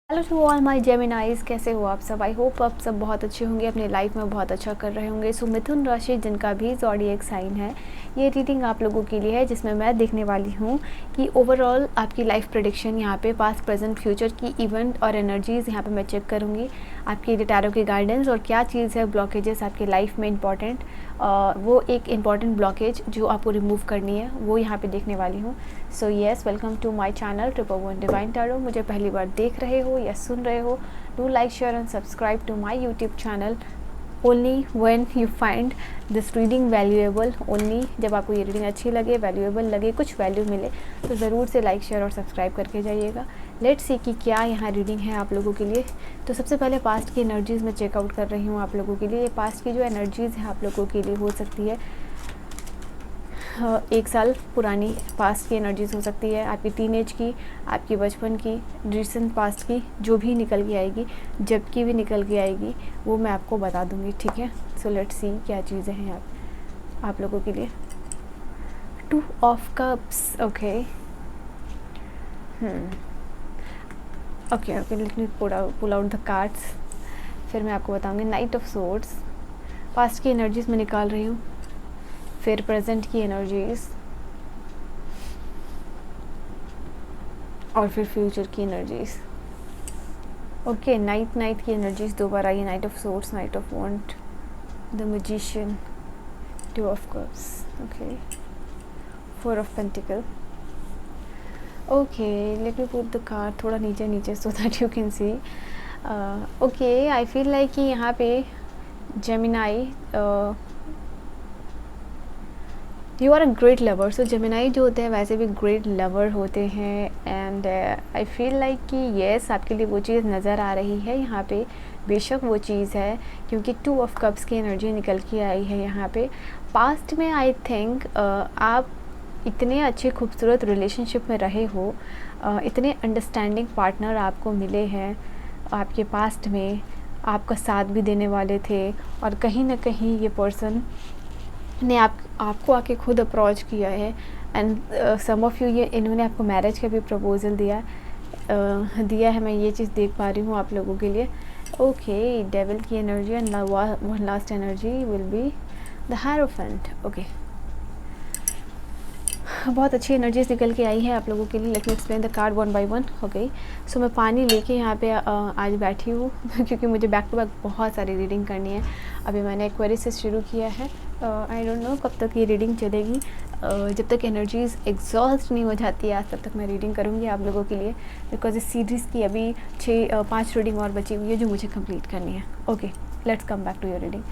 Hello to all my Geminis, कैसे हो आप सब। आई होप आप सब बहुत अच्छे होंगे, अपने लाइफ में बहुत अच्छा कर रहे होंगे। सो मिथुन राशि जिनका भी ज़ोडिएक साइन है, ये रीडिंग आप लोगों के लिए है, जिसमें मैं देखने वाली हूँ कि ओवरऑल आपकी लाइफ प्रेडिक्शन यहाँ पे पास्ट प्रेजेंट फ्यूचर की इवेंट और एनर्जीज़ यहाँ पे मैं चेक करूँगी। आपकी टैरो की गाइडेंस और क्या चीज़ है ब्लॉकेजेस आपकी लाइफ में इंपॉर्टेंट, वो एक इम्पॉर्टेंट ब्लॉकेज जो आपको रिमूव करनी है वो यहाँ पे देखने वाली हूँ। So yes, welcome to my channel triple one divine tarot. मुझे पहली बार देख रहे हो या सुन रहे हो, do like share and subscribe to my YouTube channel. Only when you find this reading valuable, only जब आपको ये रीडिंग अच्छी लगे, वैल्यूएबल लगे, कुछ वैल्यू मिले, तो ज़रूर से लाइक शेयर और सब्सक्राइब करके जाइएगा। लेट्स सी कि क्या यहाँ रीडिंग है आप लोगों के लिए। तो सबसे पहले पास्ट की एनर्जीज़ में चेकआउट कर रही हूँ आप लोगों के लिए। पास्ट की जो एनर्जीज़ है आप लोगों के लिए हो सकती है 1 साल पुरानी पास्ट की एनर्जीज़ हो सकती है, आपकी टीनेज की, आपकी बचपन की, रिसेंट पास्ट की, जो भी निकल के आएगी, जब की भी निकल के आएगी, वो मैं आपको बता दूंगी, ठीक है। सो लेट्स सी क्या चीज़ें हैं आप लोगों के लिए। 2 of cups, okay okay let me pull out the cards, फिर मैं आपको बताऊंगी। नाइट ऑफ सोर्ड्स, पास्ट की एनर्जीज़ में निकाल रही हूँ, फिर प्रेजेंट की एनर्जीज़, और फिर फ्यूचर की एनर्जीज़। ओके, नाइट की एनर्जीज़ दो बार आई। Knight of swords, knight of wand, the magician, 2 of cups, okay, 4 of pentacle. Okay, let me put the card थोड़ा नीचे so that you can see. Okay, I feel like कि यहाँ पे Gemini, you are a great lover. So Gemini जो होते हैं वैसे भी ग्रेट लवर होते हैं, एंड आई फील लाइक कि येस आपके लिए वो चीज़ नज़र आ रही है यहाँ पे। बेशक वो चीज़ है, क्योंकि 2 ऑफ कप्स की एनर्जी निकल के आई है यहाँ पे। पास्ट में आई थिंक आप इतने अच्छे खूबसूरत रिलेशनशिप में रहे हो, इतने अंडरस्टैंडिंग पार्टनर आपको मिले हैं आपके पास्ट में, आपका साथ भी देने वाले थे, और कहीं ना कहीं ये पर्सन ने आपको आके खुद अप्रोच किया है, एंड सम ऑफ़ यू, ये इन्होंने आपको मैरिज का भी प्रपोज़ल दिया है। मैं ये चीज़ देख पा रही हूँ आप लोगों के लिए। ओके, डेविल की energy and one last energy will be the hierophant. Okay, बहुत अच्छी एनर्जीज निकल के आई है आप लोगों के लिए। Let me explain the card one by one. Okay, so मैं पानी लेके यहाँ पे आज बैठी हूँ क्योंकि मुझे बैक टू बैक बहुत सारी रीडिंग करनी है। अभी मैंने एक्वेरियस से शुरू किया है, आई डोंट नो कब तक ये रीडिंग चलेगी। जब तक एनर्जीज़ एग्जॉस्ट नहीं हो जाती है आज, तब तक मैं रीडिंग करूँगी आप लोगों के लिए, बिकॉज इस सीरीज़ की अभी 5 रीडिंग और बची हुई है जो मुझे कंप्लीट करनी है। Okay, let's come back to your reading.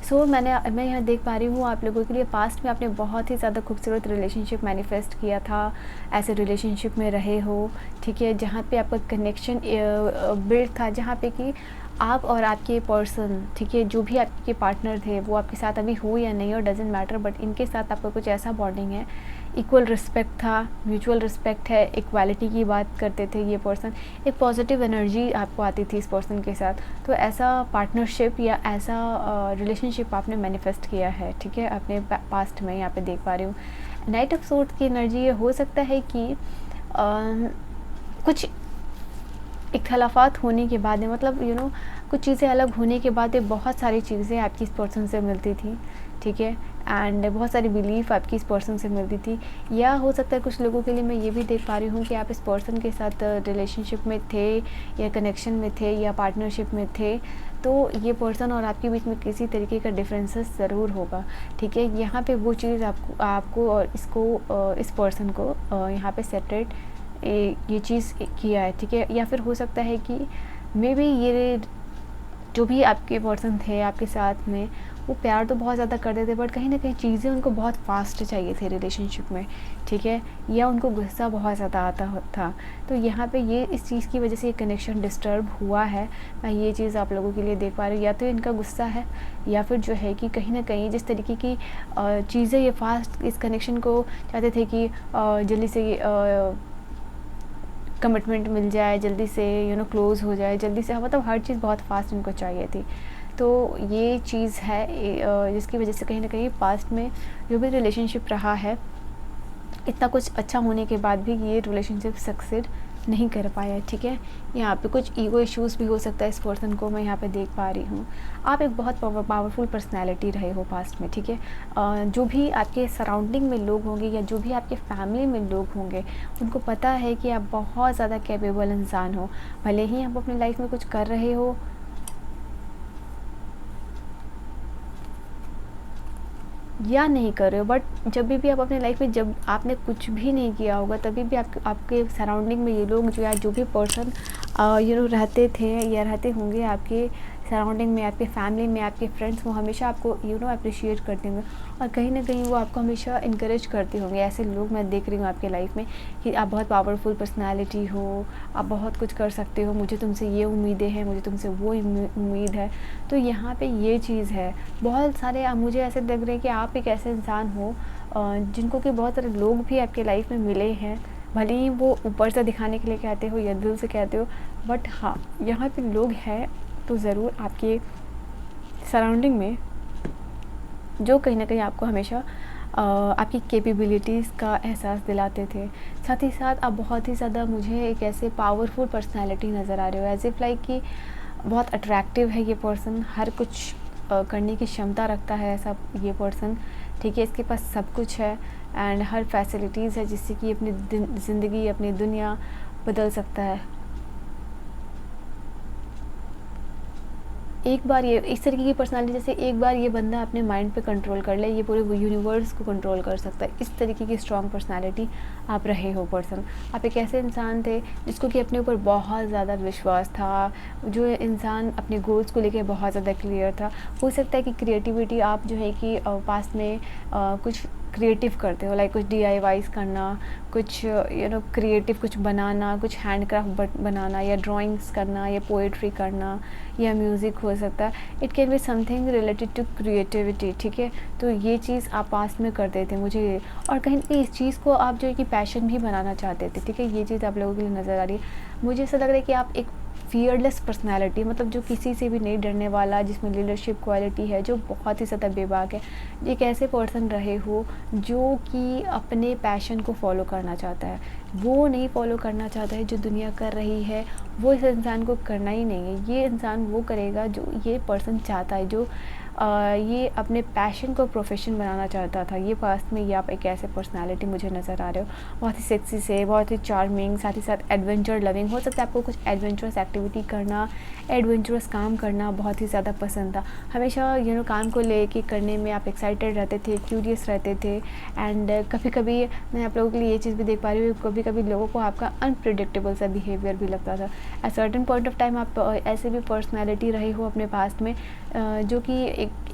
So मैं यहाँ देख पा रही हूँ आप लोगों के लिए, पास्ट में आपने बहुत ही ज़्यादा खूबसूरत रिलेशनशिप मैनिफेस्ट किया था, ऐसे रिलेशनशिप में रहे हो, ठीक है, जहाँ पे आपका कनेक्शन बिल्ड था, जहाँ पे कि आप और आपके पर्सन, ठीक है, जो भी आपके पार्टनर थे वो आपके साथ अभी हो या नहीं हो, डजेंट मैटर, बट इनके साथ आपका कुछ ऐसा बॉन्डिंग है, इक्वल रिस्पेक्ट था, म्यूचुअल रिस्पेक्ट है, इक्वालिटी की बात करते थे ये पर्सन, एक पॉजिटिव एनर्जी आपको आती थी इस पर्सन के साथ। तो ऐसा पार्टनरशिप या ऐसा रिलेशनशिप आपने मैनिफेस्ट किया है, ठीक है, अपने पास्ट में। यहाँ पे देख पा रही हूँ नाइट ऑफ सोर्ड्स की एनर्जी। ये हो सकता है कि कुछ इख्तलाफात होने के बाद, मतलब यू नो कुछ चीज़ें अलग होने के बाद बहुत सारी चीज़ें आपकी इस पर्सन से मिलती थी, ठीक है, एंड बहुत सारी बिलीफ आपकी इस पर्सन से मिलती थी। या हो सकता है कुछ लोगों के लिए मैं ये भी देख पा रही हूँ कि आप इस पर्सन के साथ रिलेशनशिप में थे या कनेक्शन में थे या पार्टनरशिप में थे, तो ये पर्सन और आपके बीच में किसी तरीके का डिफरेंसेस ज़रूर होगा, ठीक है। यहाँ पे वो चीज़ आपको और इसको इस पर्सन को यहाँ पे सेपरेट ये चीज़ किया है, ठीक है। या फिर हो सकता है कि मे बी ये जो भी आपके पर्सन थे आपके साथ में, वो प्यार तो बहुत ज़्यादा करते थे, बट कहीं ना कहीं चीज़ें उनको बहुत फास्ट चाहिए थे रिलेशनशिप में, ठीक है, या उनको गुस्सा बहुत ज़्यादा आता था। तो यहाँ पे ये इस चीज़ की वजह से ये कनेक्शन डिस्टर्ब हुआ है। मैं ये चीज़ आप लोगों के लिए देख पा रही हूँ, या तो इनका गुस्सा है, या फिर जो है कि कहीं ना कहीं जिस तरीके की चीज़ें ये फास्ट इस कनेक्शन को चाहते थे कि जल्दी से कमिटमेंट मिल जाए, जल्दी से क्लोज़ हो जाए, जल्दी से, मतलब हर चीज़ बहुत फास्ट इनको चाहिए थी। तो ये चीज़ है जिसकी वजह से कहीं ना कहीं पास्ट में जो भी रिलेशनशिप रहा है, इतना कुछ अच्छा होने के बाद भी ये रिलेशनशिप सक्सेड नहीं कर पाया, ठीक है। यहाँ पे कुछ ईगो इश्यूज़ भी हो सकता है इस पर्सन को, मैं यहाँ पे देख पा रही हूँ। आप एक बहुत पावरफुल पर्सनैलिटी रहे हो पास्ट में, ठीक है। जो भी आपके सराउंडिंग में लोग होंगे या जो भी आपके फैमिली में लोग होंगे, उनको पता है कि आप बहुत ज़्यादा कैपेबल इंसान हो। भले ही आप अपनी लाइफ में कुछ कर रहे हो या नहीं कर रहे हो, बट जब भी आप अपने लाइफ में, जब आपने कुछ भी नहीं किया होगा, तभी भी आपके सराउंडिंग में ये लोग जो भी पर्सन रहते थे या रहते होंगे आपके सराउंडिंग में, आपके फैमिली में, आपके फ्रेंड्स, वो हमेशा आपको अप्रिशिएट करते होंगे और कहीं ना कहीं वो आपको हमेशा इनकरेज करते होंगे। ऐसे लोग मैं देख रही हूँ आपके लाइफ में कि आप बहुत पावरफुल पर्सनालिटी हो, आप बहुत कुछ कर सकते हो, मुझे तुमसे ये उम्मीदें हैं, मुझे तुमसे वो उम्मीद है। तो यहाँ पे ये चीज़ है। बहुत सारे मुझे ऐसे लग रहे हैं कि आप एक ऐसे इंसान हो जिनको कि बहुत सारे लोग भी आपके लाइफ में मिले हैं, भले ही वो ऊपर से दिखाने के लिए कहते हो या दिल से कहते हो, बट हाँ, यहाँ पे लोग हैं तो ज़रूर आपके सराउंडिंग में जो कहीं ना कहीं आपको हमेशा आपकी कैपेबिलिटीज़ का एहसास दिलाते थे। साथ ही साथ आप बहुत ही ज़्यादा मुझे एक ऐसे पावरफुल पर्सनालिटी नज़र आ रहे हो, एज इफ़ लाइक कि बहुत अट्रैक्टिव है ये पर्सन, हर कुछ करने की क्षमता रखता है ऐसा ये पर्सन, ठीक है। इसके पास सब कुछ है एंड हर फैसिलिटीज़ है जिससे कि अपनी ज़िंदगी, अपनी दुनिया बदल सकता है। एक बार ये इस तरीके की पर्सनालिटी, जैसे एक बार ये बंदा अपने माइंड पे कंट्रोल कर ले, ये पूरे यूनिवर्स को कंट्रोल कर सकता है। इस तरीके की स्ट्रॉन्ग पर्सनालिटी आप रहे हो पर्सन। आप एक ऐसे इंसान थे जिसको कि अपने ऊपर बहुत ज़्यादा विश्वास था, जो इंसान अपने गोल्स को लेके बहुत ज़्यादा क्लियर था। हो सकता है कि क्रिएटिविटी आप जो है कि पास्ट में कुछ क्रिएटिव करते हो, लाइक कुछ DIYs करना, कुछ क्रिएटिव कुछ बनाना, कुछ हैंडक्राफ्ट बनाना या ड्राइंग्स करना या पोएट्री करना या म्यूज़िक हो सकता है। It can be something related to creativity, ठीक है। तो ये चीज़ आप पास्ट में करते थे मुझे, और कहीं ना कहीं इस चीज़ को आप जो है कि पैशन भी बनाना चाहते थे, ठीक है। ये चीज़ आप लोगों के लिए नज़र आ रही है। मुझे ऐसा लग रहा है कि आप एक फियरलेस पर्सनालिटी, मतलब जो किसी से भी नहीं डरने वाला, जिसमें लीडरशिप क्वालिटी है, जो बहुत ही ज़्यादा बेबाक है। एक ऐसे पर्सन रहे हो जो कि अपने पैशन को फॉलो करना चाहता है, वो नहीं फॉलो करना चाहता है जो दुनिया कर रही है, वो इस इंसान को करना ही नहीं है। ये इंसान वो करेगा जो ये पर्सन चाहता है, जो ये अपने पैशन को प्रोफेशन बनाना चाहता था। ये पास्ट में ये आप एक ऐसे पर्सनालिटी मुझे नज़र आ रहे हो, बहुत ही सेक्सी से, बहुत ही चार्मिंग, साथ ही साथ एडवेंचर लविंग। हो सकता है आपको कुछ एडवेंचरस एक्टिविटी करना, एडवेंचरस काम करना बहुत ही ज़्यादा पसंद था। हमेशा काम को लेके करने में आप एक्साइटेड रहते थे, क्यूरियस रहते थे। एंड कभी कभी मैं आप लोगों के लिए ये चीज़ भी देख पा रही हूँ, कभी कभी लोगों को आपका अनप्रिडिक्टेबल सा बिहेवियर भी लगता था। At certain point of time आप ऐसे भी पर्सनैलिटी रहे हो अपने पास्ट में जो कि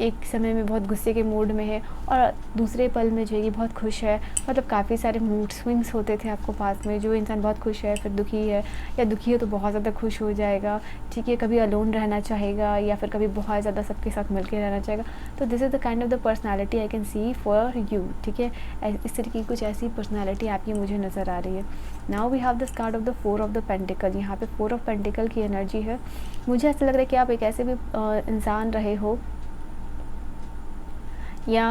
एक समय में बहुत गुस्से के मूड में है और दूसरे पल में जो है कि बहुत खुश है। मतलब काफ़ी सारे मूड स्विंग्स होते थे आपको पास में। जो इंसान बहुत खुश है फिर दुखी है, या दुखी है तो बहुत ज़्यादा खुश हो जाएगा, ठीक है। कभी अलोन रहना चाहेगा या फिर कभी बहुत ज़्यादा सबके साथ मिलकर रहना चाहेगा। तो this is the kind of the personality I can see for you, ठीक है। इस तरीके की कुछ ऐसी पर्सनैलिटी आपकी मुझे नज़र आ रही है। Now we have this card of the 4 of the pentacle. यहाँ पे 4 ऑफ पेंटिकल की एनर्जी है। मुझे ऐसा लग रहा है कि आप एक ऐसे भी इंसान रहे हो, या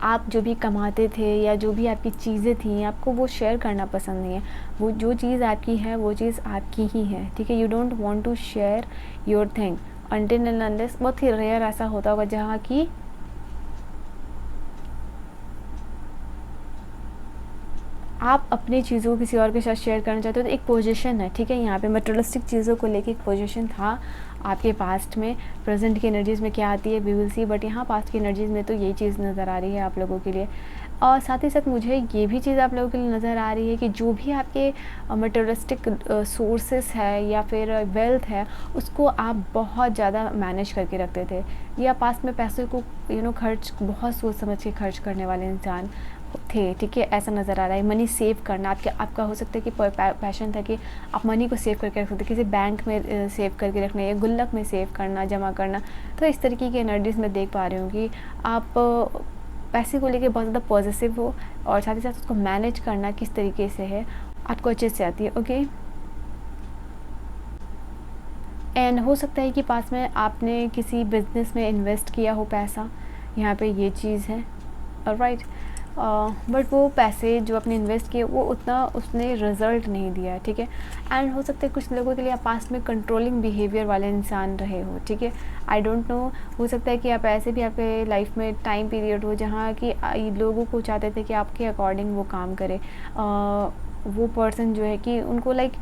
आप जो भी कमाते थे या जो भी आपकी चीज़ें थी आपको वो शेयर करना पसंद नहीं है। वो जो चीज़ आपकी है वो चीज़ आपकी ही है, ठीक है। You don't want to share your thing until and unless. बहुत ही रेयर ऐसा होता होगा जहाँ की आप अपनी चीज़ों को किसी और के साथ शेयर करना चाहते हो। तो एक पोजीशन है, ठीक है। यहाँ पे मटेरियलिस्टिक चीज़ों को लेके एक पोजीशन था आपके पास्ट में। प्रेजेंट की एनर्जीज़ में क्या आती है वी विल सी, बट यहाँ पास्ट की एनर्जीज़ में तो यही चीज़ नज़र आ रही है आप लोगों के लिए। और साथ ही साथ मुझे ये भी चीज़ आप लोगों के लिए नज़र आ रही है कि जो भी आपके मटेरियलिस्टिक सोर्सेस है या फिर वेल्थ है उसको आप बहुत ज़्यादा मैनेज करके रखते थे, या पास्ट में पैसे को खर्च बहुत सोच समझ के खर्च करने वाले इंसान थे, ठीक है। ऐसा नज़र आ रहा है। मनी सेव करना आपका हो सकता है कि पैशन था कि आप मनी को सेव करके रख सकते, किसी बैंक में सेव करके रखना या गुल्लक में सेव करना, जमा करना। तो इस तरीके की एनर्जीज़ मैं देख पा रही हूँ कि आप पैसे को लेके बहुत ज़्यादा पॉजिटिव हो, और साथ ही साथ उसको मैनेज करना किस तरीके से है आपको अच्छे से आती है, ओके। एंड हो सकता है कि पास में आपने किसी बिजनेस में इन्वेस्ट किया हो पैसा, यहाँ पे ये चीज़ है, ऑलराइट। बट वो पैसे जो आपने इन्वेस्ट किए वो उतना उसने रिज़ल्ट नहीं दिया, ठीक है। एंड हो सकता है कुछ लोगों के लिए आप पास्ट में कंट्रोलिंग बिहेवियर वाले इंसान रहे हो, ठीक है। आई डोंट नो, हो सकता है कि आप ऐसे भी आपके लाइफ में टाइम पीरियड हो जहाँ कि लोगों को चाहते थे कि आपके अकॉर्डिंग वो काम करे। वो पर्सन जो है कि उनको लाइक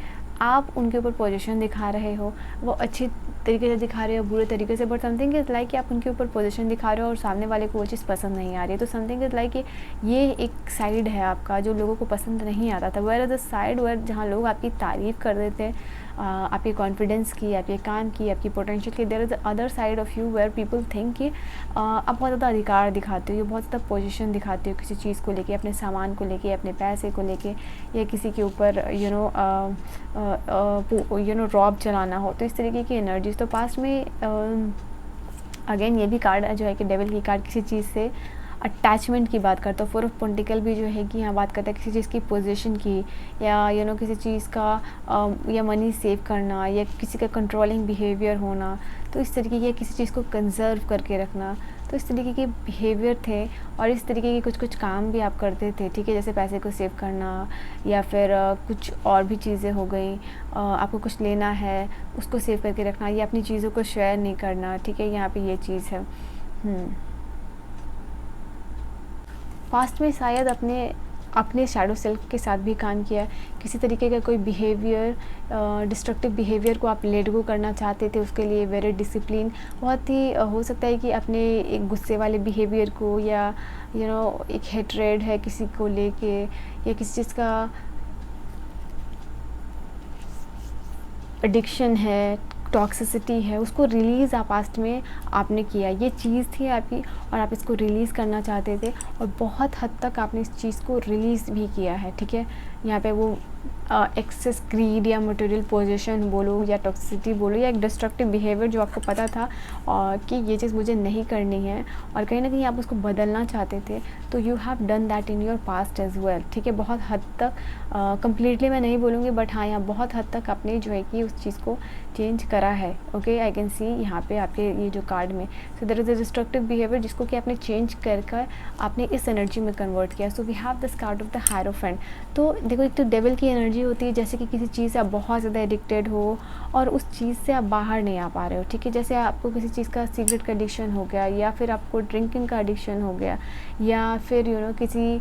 आप उनके ऊपर पोजीशन दिखा रहे हो, वो अच्छी तरीके से दिखा रहे हो बुरे तरीके से, बट समथिंग इज़ लाइक कि आप उनके ऊपर पोजीशन दिखा रहे हो और सामने वाले को वो चीज़ पसंद नहीं आ रही है। तो समथिंग इज़ लाइक कि ये एक साइड है आपका जो लोगों को पसंद नहीं आता था। वेयर द साइड वेयर जहाँ लोग आपकी तारीफ़ कर देते हैं, आपके कॉन्फिडेंस की, आपके काम की, आपकी पोटेंशियल की, there is other side of you where people think कि आप बहुत ज़्यादा अधिकार दिखाते हो, बहुत ज़्यादा पोजीशन दिखाते हो किसी चीज़ को लेके, अपने सामान को लेके, अपने पैसे को लेके, या किसी के ऊपर रॉब चलाना हो। तो इस तरीके की एनर्जीज तो पास्ट में अगेन ये भी कार्ड जो है कि डेविल की कार्ड किसी चीज़ से अटैचमेंट की बात करता है। फोर ऑफ पेंटिकल भी जो है कि यहाँ बात करता है किसी चीज़ की पोजीशन की, या किसी चीज़ का या मनी सेव करना, या किसी का कंट्रोलिंग बिहेवियर होना। तो इस तरीके की किसी चीज़ को कंजर्व करके रखना, तो इस तरीके के बिहेवियर थे। और इस तरीके के कुछ काम भी आप करते थे, ठीक है, जैसे पैसे को सेव करना, या फिर कुछ और भी चीज़ें हो गई। आपको कुछ लेना है उसको सेव करके रखना, या अपनी चीज़ों को शेयर नहीं करना, ठीक है, यहाँ पे ये चीज़ है। पास्ट में शायद अपने शैडो सेल्फ के साथ भी काम किया, किसी तरीके का कोई बिहेवियर, डिस्ट्रक्टिव बिहेवियर को आप लेट गो करना चाहते थे, उसके लिए वेरी डिसिप्लिन, बहुत ही हो सकता है कि अपने एक गुस्से वाले बिहेवियर को, या एक हेट्रेड है किसी को लेके, या किसी चीज़ का एडिक्शन है, टॉक्सिसिटी है, उसको रिलीज़ आप पास्ट में आपने किया। ये चीज़ थी आपकी और आप इसको रिलीज़ करना चाहते थे, और बहुत हद तक आपने इस चीज़ को रिलीज़ भी किया है, ठीक है। यहाँ पे वो एक्सेस ग्रीड या मटेरियल पोजीशन बोलो, या टॉक्सिसिटी बोलो, या एक डिस्ट्रक्टिव बिहेवियर जो आपको पता था कि ये चीज़ मुझे नहीं करनी है, और कहीं ना कहीं आप उसको बदलना चाहते थे। तो you have done that in your past as well, ठीक है। बहुत हद तक कंप्लीटली मैं नहीं बोलूँगी, बट हाँ, यहाँ बहुत हद तक आपने जो है कि उस चीज़ को चेंज करा है। ओके, आई कैन सी यहाँ पे आपके ये जो कार्ड में, so there is a destructive behaviour जिसको कि आपने चेंज कर आपने इस एनर्जी में कन्वर्ट किया। So we have this card of the hierophant. तो देखो, एक तो डेविल की एनर्जी होती है, जैसे कि किसी चीज़ से आप बहुत ज़्यादा एडिक्टेड हो और उस चीज़ से आप बाहर नहीं आ पा रहे हो, ठीक है। जैसे आपको किसी चीज़ का सिगरेट का एडिक्शन हो गया, या फिर आपको ड्रिंकिंग का एडिक्शन हो गया, या फिर किसी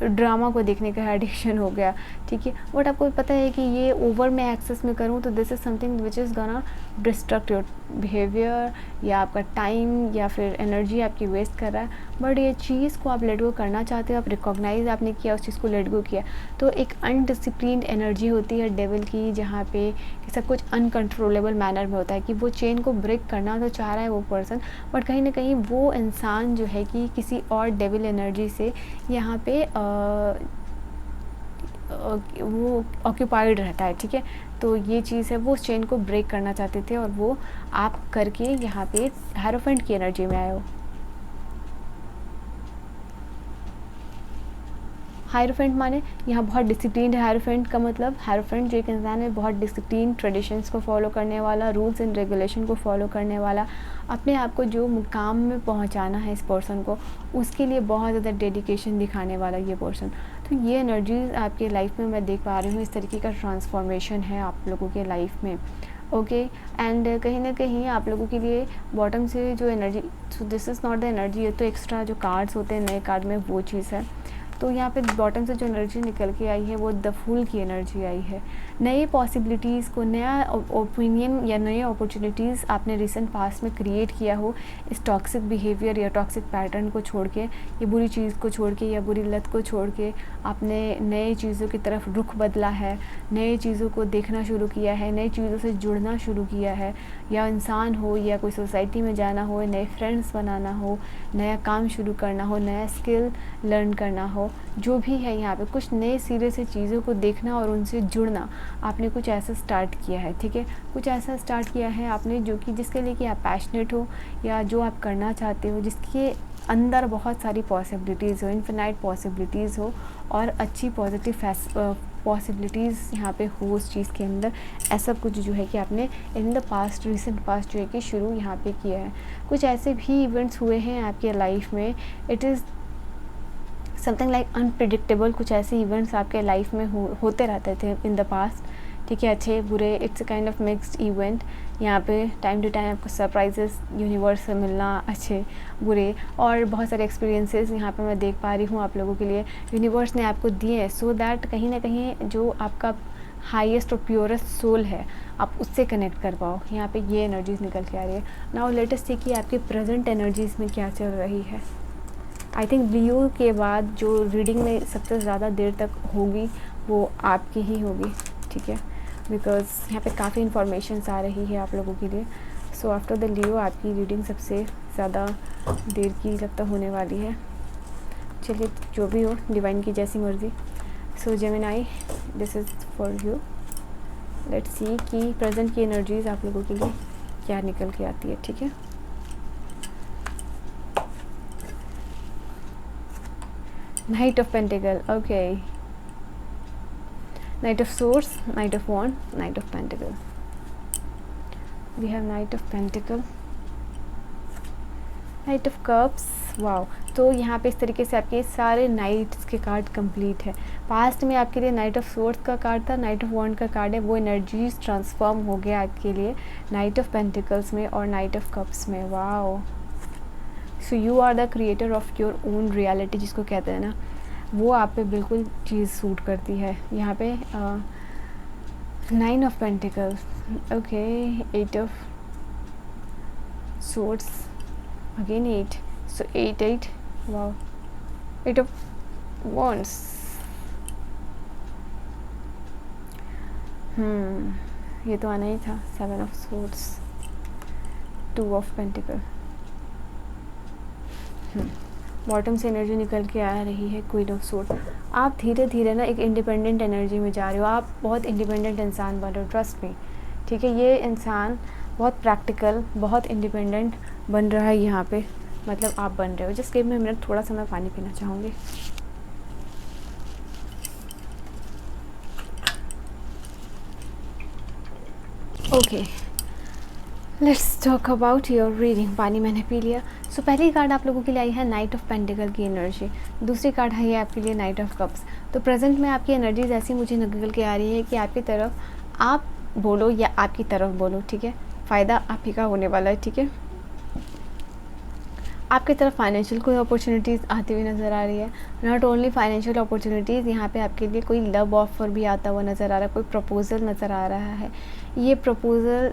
ड्रामा को देखने का एडिक्शन हो गया, ठीक है। बट आपको पता है कि ये ओवर मैं एक्सेस में करूँ तो this is something which is gonna destruct your behaviour, या आपका टाइम या फिर एनर्जी आपकी वेस्ट कर रहा है। बट ये चीज़ को आप लेट गो करना चाहते हो, आप रिकॉग्नाइज आपने किया, उस चीज़ को लेट गो किया। तो एक अनडिसिप्लिन्ड एनर्जी होती है डेविल की, जहाँ पे सब कुछ अनकंट्रोलेबल मैनर में होता है कि वो चेन को ब्रेक करना तो चाह रहा है वो पर्सन, बट कहीं ना कहीं वो इंसान जो है कि किसी और डेविल एनर्जी से यहाँ पे वो ऑक्यूपाइड रहता है, ठीक है। तो ये चीज़ है, वो उस चेन को ब्रेक करना चाहते थे, और वो आप करके यहाँ पे हायरोफेंट की एनर्जी में आए हो। हायरोफेंट माने यहाँ बहुत डिसिप्लिन है। हायरोफेंट का मतलब, हायरोफेंट जो एक इंसान है बहुत डिसिप्लिन, ट्रेडिशंस को फॉलो करने वाला, रूल्स एंड रेगुलेशन को फॉलो करने वाला, अपने आप को जो मुकाम में पहुँचाना है इस पर्सन को, उसके लिए बहुत ज़्यादा डेडिकेशन दिखाने वाला ये पर्सन। तो ये एनर्जीज आपके लाइफ में मैं देख पा रही हूँ, इस तरीके का ट्रांसफॉर्मेशन है आप लोगों के लाइफ में। ओके, एंड कहीं ना कहीं आप लोगों के लिए बॉटम से जो energy, so this is not the energy, ये तो एक्स्ट्रा जो कार्ड्स होते हैं नए कार्ड में वो चीज़ है। तो यहाँ पे बॉटम से जो एनर्जी निकल के आई है वो द फूल की एनर्जी आई है। नए पॉसिबिलिटीज़ को, नया ओपिनियन या नए अपॉर्चुनिटीज़ आपने रिसेंट पास्ट में क्रिएट किया हो, इस टॉक्सिक बिहेवियर या टॉक्सिक पैटर्न को छोड़ के, ये बुरी चीज़ को छोड़ के या बुरी लत को छोड़ के आपने नए चीज़ों की तरफ रुख बदला है, नए चीज़ों को देखना शुरू किया है, नई चीज़ों से जुड़ना शुरू किया है, या इंसान हो या कोई सोसाइटी में जाना हो, नए फ्रेंड्स बनाना हो, नया काम शुरू करना हो, नया स्किल लर्न करना हो, जो भी है यहाँ पे कुछ नए सिरे से चीज़ों को देखना और उनसे जुड़ना, आपने कुछ ऐसा स्टार्ट किया है, ठीक है। कुछ ऐसा स्टार्ट किया है आपने जो कि जिसके लिए कि आप पैशनेट हो, या जो आप करना चाहते हो, जिसके अंदर बहुत सारी पॉसिबिलिटीज़ हो, इन्फिनाइट पॉसिबिलिटीज़ हो, और अच्छी पॉजिटिव पॉसिबिलिटीज़ यहाँ पे हो उस चीज़ के अंदर। ऐसा कुछ जो है कि आपने in the past, recent past जो है कि शुरू यहाँ पे किया है। कुछ ऐसे भी इवेंट्स हुए हैं आपके लाइफ में, it is something like unpredictable, कुछ ऐसे इवेंट्स आपके लाइफ में होते रहते थे इन द पास्ट, ठीक है, अच्छे बुरे, it's a kind of mixed event. यहाँ पे टाइम टू टाइम आपको सरप्राइजेस यूनिवर्स से मिलना, अच्छे बुरे, और बहुत सारे एक्सपीरियंसेस यहाँ पे मैं देख पा रही हूँ आप लोगों के लिए यूनिवर्स ने आपको दिए हैं, सो दैट कहीं ना कहीं जो आपका हाईएस्ट और प्योरेस्ट सोल है आप उससे कनेक्ट कर पाओ। यहाँ पे ये एनर्जीज निकल के आ रही है। नाउ लेट अस सी कि आपकी प्रेजेंट एनर्जीज में क्या चल रही है। आई थिंक लीओ के बाद जो रीडिंग में सबसे ज़्यादा देर तक होगी वो आपकी ही होगी, ठीक है, बिकॉज यहाँ पे काफ़ी इन्फॉर्मेशंस आ रही है आप लोगों के लिए। सो आफ्टर द लीओ आपकी रीडिंग सबसे ज़्यादा देर की लगता होने वाली है। चलिए जो भी हो, डिवाइन की जैसी मर्ज़ी। So Gemini, this is for you. Let's see कि प्रेजेंट की एनर्जीज़ आप लोगों के लिए क्या निकल के आती है, ठीक है। Night of pentacle, okay, Knight of Swords, Knight of Wands, Knight of Pentacle. We have Knight of Pentacle, Knight of Cups. Wow, तो यहाँ पे इस तरीके से आपके सारे नाइट्स के कार्ड कंप्लीट है। पास्ट में आपके लिए नाइट ऑफ सोर्ड्स का कार्ड था, नाइट ऑफ वॉन्ड का कार्ड है, वो एनर्जीज ट्रांसफॉर्म हो गया आपके लिए नाइट ऑफ पेंटिकल्स में और नाइट ऑफ कप्स में। Wow, so you are the creator of your own reality, जिसको कहते हैं ना, वो आप पे बिल्कुल चीज़ सूट करती है। यहाँ पे 9 of pentacles, okay, 8 of swords, again 8, so 8, wow, 8 of wands, ये तो आना ही था, 7 of swords, 2 of pentacle. Bottom से एनर्जी निकल के आ रही है क्वीन ऑफ सोर्ड। आप धीरे धीरे ना एक इंडिपेंडेंट एनर्जी में जा रहे हो, आप बहुत इंडिपेंडेंट इंसान बन रहे हो, ट्रस्ट मी, ठीक है। ये इंसान बहुत प्रैक्टिकल, बहुत इंडिपेंडेंट बन रहा है यहाँ पे, मतलब आप बन रहे हो। Just give me a minute, थोड़ा सा मैं पानी पीना चाहूँगी। Okay, let's talk about your reading. पानी मैंने पी लिया। सो पहली कार्ड आप लोगों के लिए आई है नाइट ऑफ पेंटिकल की एनर्जी, दूसरी कार्ड है आपके लिए नाइट ऑफ कप्स। तो प्रेजेंट में आपकी एनर्जीज ऐसी मुझे निकल के आ रही है कि आपकी तरफ आप बोलो या आपकी तरफ बोलो, ठीक है, फ़ायदा आप ही का होने वाला है, ठीक है। आपकी तरफ फाइनेंशियल कोई अपॉर्चुनिटीज़ आती हुई नज़र आ रही है। नॉट ओनली फाइनेंशियल अपॉर्चुनिटीज़, यहाँ पे आपके लिए कोई लव ऑफर भी आता हुआ नज़र आ रहा है, कोई प्रपोज़ल नज़र आ रहा है। ये प्रपोज़ल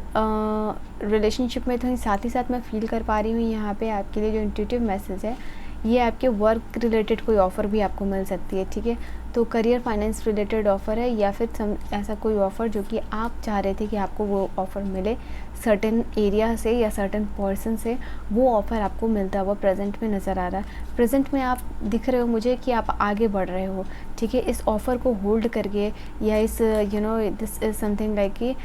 रिलेशनशिप में तो साथ ही साथ मैं फ़ील कर पा रही हूँ यहाँ पे आपके लिए जो इंट्यूटिव मैसेज है, ये आपके वर्क रिलेटेड कोई ऑफ़र भी आपको मिल सकती है, ठीक है। तो करियर फाइनेंस रिलेटेड ऑफ़र है, या फिर ऐसा कोई ऑफ़र जो कि आप चाह रहे थे कि आपको वो ऑफ़र मिले सर्टेन एरिया से या सर्टेन पर्सन से, वो ऑफ़र आपको मिलता हुआ प्रेजेंट में नज़र आ रहा है। प्रेजेंट में आप दिख रहे हो मुझे कि आप आगे बढ़ रहे हो, ठीक है, इस ऑफ़र को होल्ड करके, या इस दिस इज़ समथिंग लाइक कि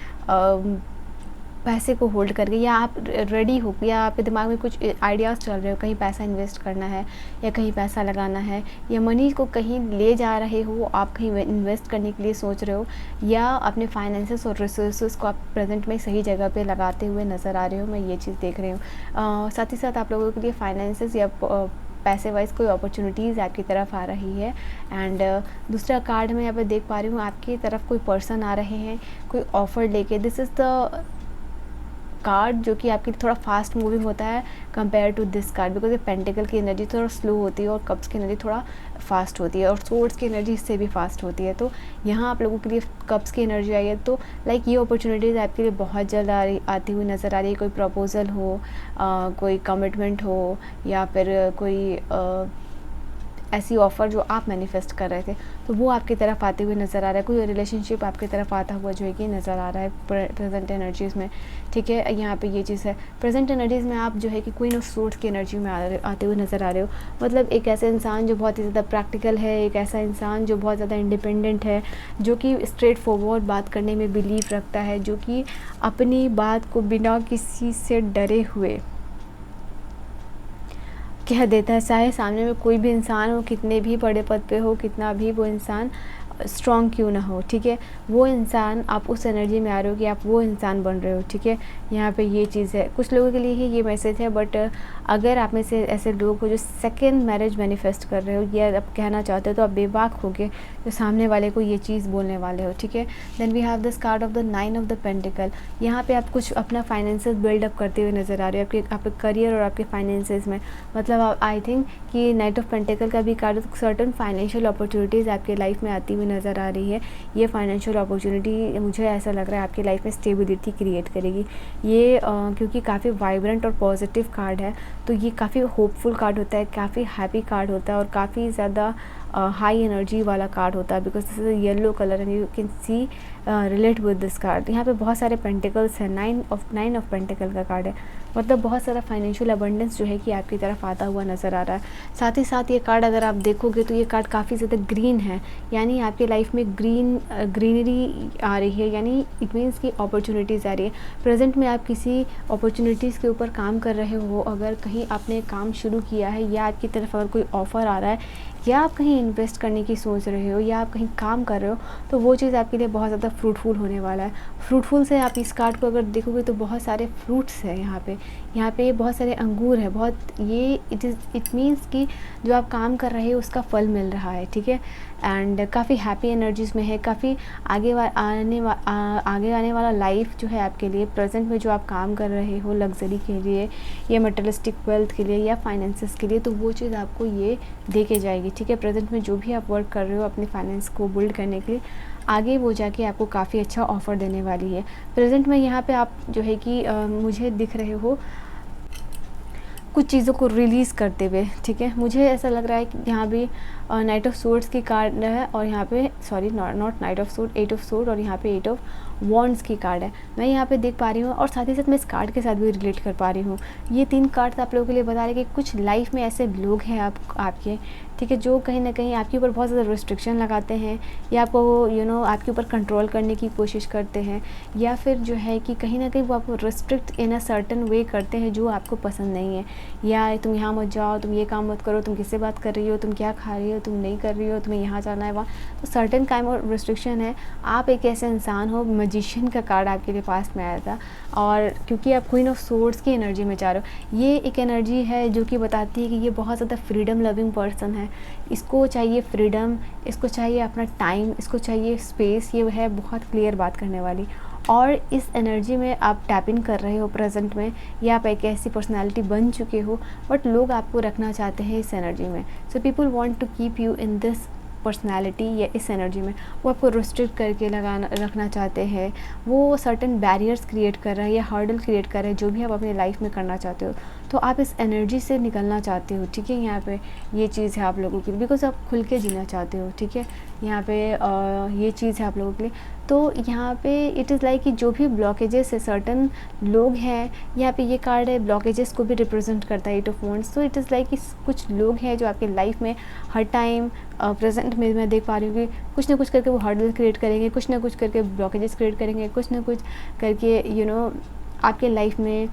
पैसे को होल्ड करके, या आप रेडी हो, या आपके दिमाग में कुछ आइडियाज़ चल रहे हो, कहीं पैसा इन्वेस्ट करना है या कहीं पैसा लगाना है, या मनी को कहीं ले जा रहे हो, आप कहीं इन्वेस्ट करने के लिए सोच रहे हो, या अपने फाइनेंसेस और रिसोर्सेज को आप प्रेजेंट में सही जगह पे लगाते हुए नज़र आ रहे हो, मैं ये चीज़ देख रही हूँ। साथ ही साथ आप लोगों के लिए फाइनेंसेस या पैसे वाइज कोई अपॉर्चुनिटीज़ आपकी तरफ आ रही है। एंड दूसरा कार्ड मैं यहाँ पे देख पा रही हूँ, आपकी तरफ कोई पर्सन आ रहे हैं कोई ऑफ़र लेके। दिस इज़ द कार्ड जो कि आपकी थोड़ा फास्ट मूविंग होता है compare to this card, because ये पेंटिकल की एनर्जी थोड़ा स्लो होती है और कप्स की एनर्जी थोड़ा फास्ट होती है, और सोर्ड्स की एनर्जी इससे भी फास्ट होती है। तो यहाँ आप लोगों के लिए कप्स की एनर्जी आई है, तो लाइक ये अपॉर्चुनिटीज़ आपके लिए बहुत जल्द आती हुई नज़र आ रही है। कोई प्रपोजल हो, कोई कमिटमेंट हो, या फिर कोई ऐसी ऑफ़र जो आप मैनिफेस्ट कर रहे थे, तो वो आपकी तरफ आते हुए नज़र आ रहा है। कोई रिलेशनशिप आपकी तरफ आता हुआ जो है कि नज़र आ रहा है प्रेजेंट एनर्जीज़ में, ठीक है। यहाँ पे ये चीज़ है, प्रेजेंट एनर्जीज़ में आप जो है कि क्वीन ऑफ सोर्ड्स की एनर्जी में आते हुए नज़र आ रहे हो। मतलब एक ऐसे इंसान जो बहुत ही ज़्यादा प्रैक्टिकल है, एक ऐसा इंसान जो बहुत ज़्यादा इंडिपेंडेंट है, जो कि स्ट्रेट फॉरवर्ड बात करने में बिलीव रखता है, जो कि अपनी बात को बिना किसी से डरे हुए कह देता है, चाहे सामने में कोई भी इंसान हो, कितने भी बड़े पद पे हो, कितना भी वो इंसान स्ट्रॉन्ग क्यों ना हो, ठीक है, वो इंसान, आप उस एनर्जी में आ रहे हो कि आप वो इंसान बन रहे हो, ठीक है। यहाँ पे ये चीज़ है, कुछ लोगों के लिए ही ये मैसेज है, बट अगर आप में से ऐसे लोग हो जो सेकंड मैरिज मैनिफेस्ट कर रहे हो या आप कहना चाहते हो, तो आप बेबाक हो के जो सामने वाले को ये चीज़ बोलने वाले हो, ठीक है। Then we have this card of the 9 of the pentacle. यहाँ पे आप कुछ अपना फाइनेंसेस बिल्डअप करते हुए नज़र आ रहे हो, आपके करियर और आपके फाइनेंसेस में, मतलब आई थिंक कि नाइट ऑफ पेंटिकल का भी कार्ड, सर्टन फाइनेंशियल अपॉर्चुनिटीज़ आपके लाइफ में आती हुई नज़र आ रही है। ये फाइनेंशियल अपॉर्चुनिटी मुझे ऐसा लग रहा है आपकी लाइफ में स्टेबिलिटी क्रिएट करेगी ये, क्योंकि काफ़ी वाइब्रेंट और पॉजिटिव कार्ड है, तो ये काफ़ी होपफुल कार्ड होता है, काफ़ी हैप्पी कार्ड होता है और काफ़ी ज़्यादा हाई एनर्जी वाला कार्ड होता है, because this is yellow colour and you can C relate with this card. यहाँ पे बहुत सारे पेंटिकल्स हैं, 9 ऑफ पेंटिकल का कार्ड है, मतलब बहुत सारा फाइनेंशियल अबंडेंस जो है कि आपकी तरफ आता हुआ नज़र आ रहा है। साथ ही साथ ये कार्ड अगर आप देखोगे तो ये कार्ड काफ़ी ज़्यादा ग्रीन है, यानी आपके लाइफ में ग्रीनरी आ रही है, यानी इट मीन्स कि अपॉर्चुनिटीज़ आ रही है। प्रेजेंट में आप किसी अपॉर्चुनिटीज़ के ऊपर काम कर रहे हो, अगर कहीं आपने काम शुरू किया है या आपकी तरफ अगर कोई ऑफ़र आ रहा है या आप कहीं इन्वेस्ट करने की सोच रहे हो या आप कहीं काम कर रहे हो, तो वो चीज़ आपके लिए बहुत ज़्यादा फ्रूटफुल होने वाला है। फ्रूटफुल से आप इस कार्ड को अगर देखोगे तो बहुत सारे फ्रूट्स हैं यहाँ पे बहुत सारे अंगूर है, बहुत ये इट मीन्स कि जो आप काम कर रहे हो उसका फल मिल रहा है, ठीक है। एंड काफ़ी हैप्पी एनर्जीज़ में है, काफ़ी आगे आने वाला लाइफ जो है आपके लिए, प्रेजेंट में जो आप काम कर रहे हो लग्जरी के लिए या मटेरियलिस्टिक वेल्थ के लिए या फाइनेंसेस के लिए, तो वो चीज़ आपको ये दे के जाएगी, ठीक है। प्रेजेंट में जो भी आप वर्क कर रहे हो अपने फाइनेंस को बिल्ड करने के लिए, आगे वो जाके आपको काफ़ी अच्छा ऑफ़र देने वाली है। प्रेजेंट में यहाँ पे आप जो है कि मुझे दिख रहे हो कुछ चीज़ों को रिलीज़ करते हुए, ठीक है। मुझे ऐसा लग रहा है कि यहाँ भी नाइट ऑफ सोर्ड्स की कार्ड है और यहाँ पे sorry not night of sword, 8 of sword और यहाँ पे 8 ऑफ वॉन्ड्स की कार्ड है, मैं यहाँ पे देख पा रही हूँ। और साथ ही साथ मैं इस कार्ड के साथ भी रिलेट कर पा रही हूँ। ये 3 कार्ड्स आप लोगों के लिए बता रहे कि कुछ लाइफ में ऐसे लोग हैं आपके, ठीक है, जो कहीं ना कहीं आपके ऊपर बहुत ज़्यादा रिस्ट्रिक्शन लगाते हैं या आपको आपके ऊपर कंट्रोल करने की कोशिश करते हैं, या फिर जो है कि कहीं ना कहीं वो आपको restrict in a certain way करते हैं जो आपको पसंद नहीं है, या तुम यहाँ मत जाओ, तुम ये काम मत करो, तुम किससे बात कर रही हो, तुम क्या खा रही हो, तुम नहीं कर रही हो, तुम्हें यहाँ जाना है वहाँ, तो सर्टन काइंड ऑफ रिस्ट्रिक्शन है। आप एक ऐसे इंसान हो, मैजिशियन का कार्ड आपके लिए पास में आया था, और क्योंकि आप क्वीन ऑफ सोर्ड्स की एनर्जी में जा रहे हो, ये एक एनर्जी है जो कि बताती है कि ये बहुत ज़्यादा फ्रीडम लविंग पर्सन है। इसको चाहिए फ्रीडम, इसको चाहिए अपना टाइम, इसको चाहिए स्पेस, ये है बहुत क्लियर बात करने वाली। और इस एनर्जी में आप टैप इन कर रहे हो प्रेजेंट में, या आप एक ऐसी पर्सनालिटी बन चुके हो, बट लोग आपको रखना चाहते हैं इस एनर्जी में। So people want to keep you in this personality या इस एनर्जी में, वो आपको रिस्ट्रिक्ट करके रखना चाहते हैं, वो सर्टन बैरियर्स क्रिएट कर रहे हैं या हर्डल क्रिएट कर रहे हैं जो भी आप अपनी लाइफ में करना चाहते हो, तो आप इस एनर्जी से निकलना चाहते हो, ठीक है। यहाँ पे ये चीज़ है आप लोगों के लिए, बिकॉज आप खुल के जीना चाहते हो, ठीक है। यहाँ पे ये चीज़ है आप लोगों के लिए। तो यहाँ पे इट इज़ लाइक कि जो भी ब्लॉकेजेस है, सर्टन लोग हैं, यहाँ पे ये कार्ड है ब्लॉकेजेस को भी रिप्रेजेंट करता है, 8 ऑफ वॉन्ड्स। तो इट इज़ लाइक कि कुछ लोग हैं जो आपके लाइफ में हर टाइम प्रेजेंट में मैं देख पा रही हूँ कि कुछ ना कुछ करके वो हर्डल क्रिएट करेंगे, कुछ ना कुछ करके ब्लॉकेजेस क्रिएट करेंगे, कुछ ना कुछ करके आपके लाइफ में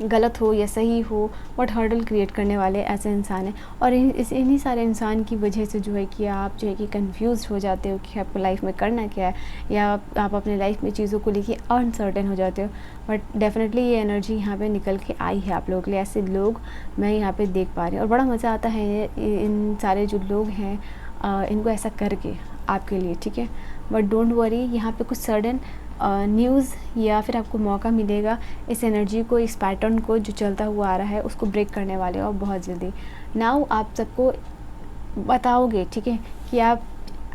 गलत हो या सही हो, बट हर्डल क्रिएट करने वाले ऐसे इंसान हैं। और इन्हीं सारे इंसान की वजह से जो है कि आप जो है कि कंफ्यूज हो जाते हो कि आपको लाइफ में करना क्या है, या आप अपने लाइफ में चीज़ों को लेके अनसर्टेन हो जाते हो। बट डेफिनेटली ये एनर्जी यहाँ पे निकल के आई है आप लोगों के लिए, ऐसे लोग मैं यहाँ पे देख पा रही हूँ। और बड़ा मज़ा आता है इन सारे जो लोग हैं इनको ऐसा करके आपके लिए, ठीक है। बट डोंट वरी, यहाँ पे कुछ सडन न्यूज़ या फिर आपको मौका मिलेगा इस एनर्जी को, इस पैटर्न को जो चलता हुआ आ रहा है उसको ब्रेक करने वाले हो बहुत जल्दी। नाउ आप सबको बताओगे, ठीक है, कि आप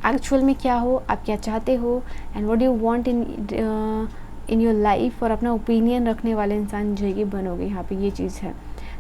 एक्चुअल में क्या हो, आप क्या चाहते हो, and what you want in your life, और अपना ओपिनियन रखने वाले इंसान जो है कि बनोगे। यहाँ पे ये चीज़ है।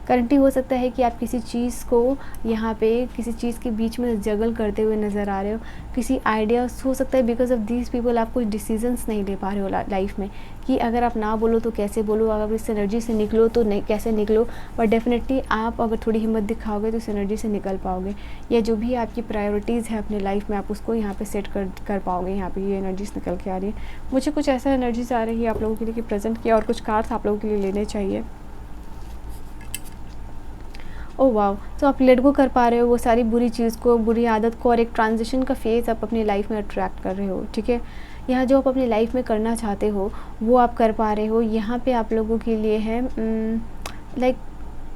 करंटली हो सकता है कि आप किसी चीज़ को यहाँ पे किसी चीज़ के बीच में जगल करते हुए नज़र आ रहे हो, किसी आइडिया हो सकता है बिकॉज ऑफ दीज पीपल आप कुछ डिसीजंस नहीं ले पा रहे हो लाइफ में, कि अगर आप ना बोलो तो कैसे बोलो, अगर इस एनर्जी से निकलो तो नहीं कैसे निकलो। बट डेफिनेटली आप अगर थोड़ी हिम्मत दिखाओगे तो इस एनर्जी से निकल पाओगे, या जो भी आपकी प्रायोरिटीज़ है अपने लाइफ में आप उसको यहाँ पे सेट कर पाओगे। यहाँ पे ये एनर्जीज निकल के आ रही है, मुझे कुछ ऐसा एनर्जीज आ रही है आप लोगों के लिए कि प्रेजेंट किया, और कुछ कार्ड्स आप लोगों के लिए लेने चाहिए। Oh wow! तो आप लेट गो कर पा रहे हो वो सारी बुरी चीज़ को, बुरी आदत को, और एक ट्रांज़िशन का फ़ेज़ आप अपनी लाइफ़ में अट्रैक्ट कर रहे हो, ठीक है? यहाँ जो आप अपनी लाइफ़ में करना चाहते हो, वो आप कर पा रहे हो। यहाँ पे आप लोगों के लिए है लाइक,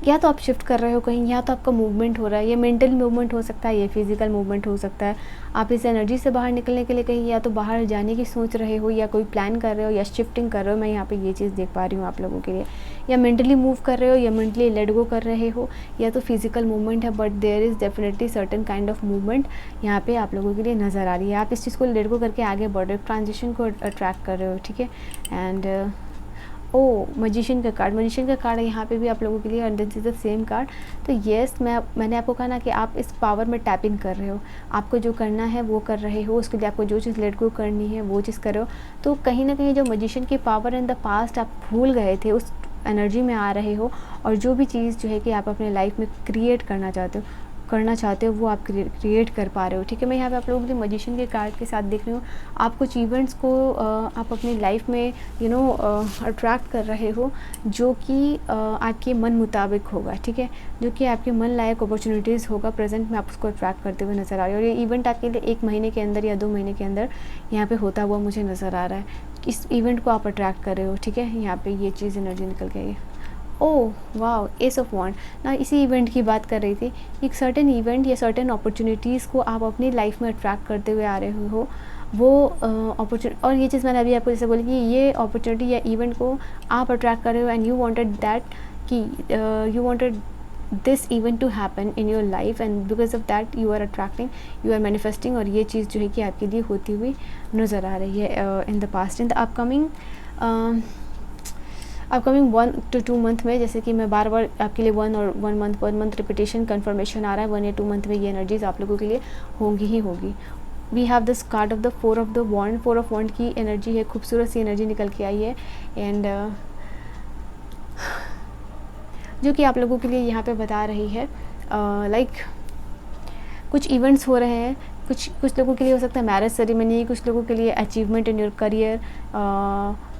या तो आप शिफ्ट कर रहे हो कहीं, या तो आपका मूवमेंट हो रहा है। ये मेंटल मूवमेंट हो सकता है, ये फिज़िकल मूवमेंट हो सकता है। आप इस एनर्जी से बाहर निकलने के लिए कहीं या तो बाहर जाने की सोच रहे हो, या कोई प्लान कर रहे हो, या शिफ्टिंग कर रहे हो। मैं यहाँ पे ये चीज़ देख पा रही हूँ आप लोगों के लिए। या मेंटली मूव कर रहे हो, या मेंटली लेट गो कर रहे हो, या तो फिज़िकल मूवमेंट है, but there is definitely certain kind of movement यहाँ पे आप लोगों के लिए नज़र आ रही है। आप इस चीज़ को लेट गो करके आगे बढ़ रहे हो, ट्रांजिशन को अट्रैक्ट कर रहे हो, ठीक है? एंड मजिशियन का कार्ड यहाँ पे भी आप लोगों के लिए, and this is the same card. तो येस, मैंने आपको कहा ना कि आप इस पावर में टैप इन कर रहे हो। आपको जो करना है वो कर रहे हो, उसके लिए आपको जो चीज़ लेट गो करनी है वो चीज़ कर रहे हो। तो कहीं ना कहीं जो मजिशियन की पावर इन द पास्ट आप भूल गए थे, उस एनर्जी में आ रहे हो, और जो भी चीज़ जो है कि आप अपने लाइफ में क्रिएट करना चाहते हो वो आप क्रिएट कर पा रहे हो, ठीक है? मैं यहाँ पे आप लोगों के लिए मजिशियन के कार्ड के साथ देख रही हूँ। आप कुछ इवेंट्स को आप अपनी लाइफ में अट्रैक्ट कर रहे हो, जो कि आपके मन मुताबिक होगा, ठीक है? जो कि आपके मन लायक अपॉर्चुनिटीज़ होगा। प्रेजेंट में आप उसको अट्रैक्ट करते हुए नज़र आ रहे हो, और ये इवेंट आपके लिए 1 महीने के अंदर या 2 महीने के अंदर यहाँ पे होता हुआ मुझे नज़र आ रहा है। इस इवेंट को आप अट्रैक्ट कर रहे हो, ठीक है? यहाँ पे ये चीज़ एनर्जी निकल के आई है। Oh wow! Ace of wand. ना इसी इवेंट की बात कर रही थी। एक सर्टेन इवेंट या सर्टेन अपॉर्चुनिटीज़ को आप अपनी लाइफ में अट्रैक्ट करते हुए आ रहे हो। वो और ये चीज़ मैंने अभी आपको जैसे बोली कि ये अपॉर्चुनिटी या इवेंट को आप अट्रैक्ट कर रहे हो, एंड यू वांटेड दैट कि you wanted this event to happen in your life, and because of that you are attracting, you are manifesting, और ये चीज़ जो है कि आपके लिए होती हुई नज़र आ रही है in the past. In the upcoming 1 to 2 month में, जैसे कि मैं बार बार आपके लिए 1 मंथ रिपीटेशन कन्फर्मेशन आ रहा है, 1 या 2 मंथ में ये एनर्जीज आप लोगों के लिए होंगी ही होगी। We have this card of the 4 of the wand. 4 of wand की एनर्जी है, खूबसूरत सी एनर्जी निकल के आई है, एंड जो कि आप लोगों के लिए यहाँ पे बता रही है लाइक कुछ इवेंट्स हो रहे हैं। कुछ लोगों के लिए हो सकता है मैरिज सेरेमनी, कुछ लोगों के लिए achievement in your career,